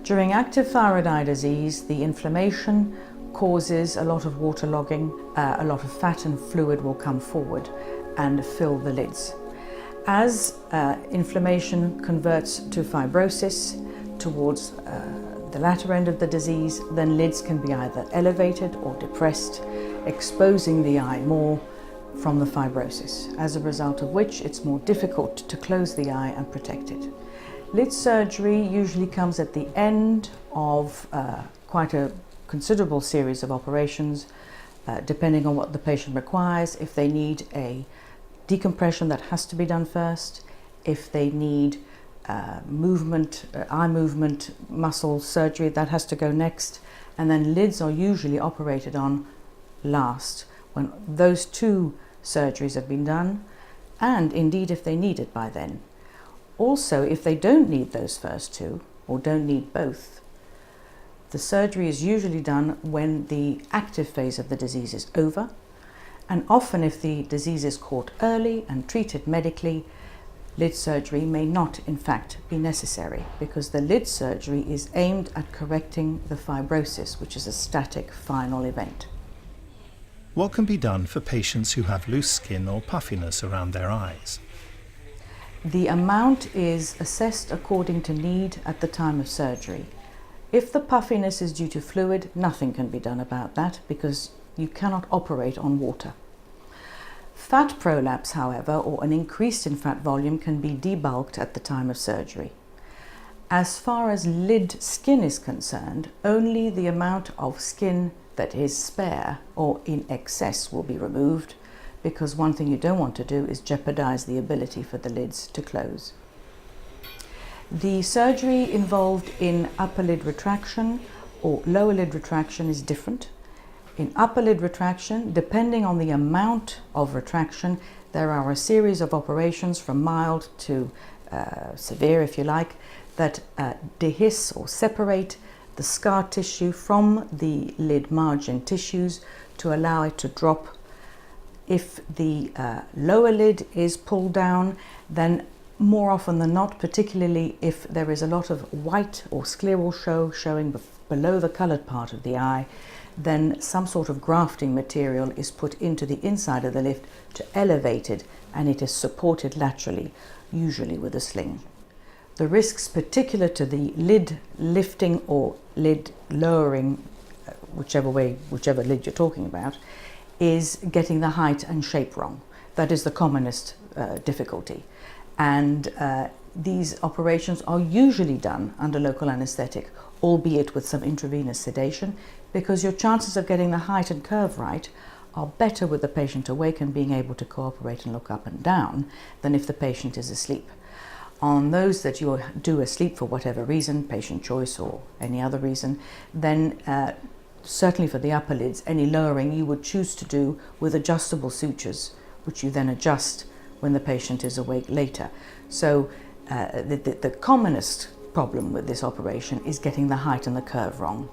During active thyroid eye disease, the inflammation causes a lot of waterlogging, a lot of fat and fluid will come forward and fill the lids. As inflammation converts to fibrosis towards the latter end of the disease, then lids can be either elevated or depressed, exposing the eye more from the fibrosis, as a result of which it's more difficult to close the eye and protect it. Lid surgery usually comes at the end of quite a considerable series of operations, depending on what the patient requires. If they need a decompression, that has to be done first. If they need eye movement, muscle surgery, that has to go next. And then lids are usually operated on last, when those two surgeries have been done, and indeed if they need it by then. Also, if they don't need those first two, or don't need both, the surgery is usually done when the active phase of the disease is over, and often if the disease is caught early and treated medically, lid surgery may not in fact be necessary, because the lid surgery is aimed at correcting the fibrosis, which is a static final event. What can be done for patients who have loose skin or puffiness around their eyes? The amount is assessed according to need at the time of surgery. If the puffiness is due to fluid, nothing can be done about that, because you cannot operate on water. Fat prolapse, however, or an increase in fat volume, can be debulked at the time of surgery. As far as lid skin is concerned, only the amount of skin that is spare or in excess will be removed, because one thing you don't want to do is jeopardize the ability for the lids to close. The surgery involved in upper lid retraction or lower lid retraction is different. In upper lid retraction, depending on the amount of retraction, there are a series of operations from mild to severe, if you like, that dehiss or separate the scar tissue from the lid margin tissues to allow it to drop. If the lower lid is pulled down, then more often than not, particularly if there is a lot of white or scleral showing below the coloured part of the eye, then some sort of grafting material is put into the inside of the lid to elevate it, and it is supported laterally, usually with a sling. The risks particular to the lid lifting or lid lowering, whichever lid you're talking about, is getting the height and shape wrong. That is the commonest difficulty. And these operations are usually done under local anesthetic, albeit with some intravenous sedation, because your chances of getting the height and curve right are better with the patient awake and being able to cooperate and look up and down than if the patient is asleep. On those that you do asleep for whatever reason, patient choice or any other reason, then certainly for the upper lids, any lowering you would choose to do with adjustable sutures, which you then adjust when the patient is awake later. So the commonest problem with this operation is getting the height and the curve wrong.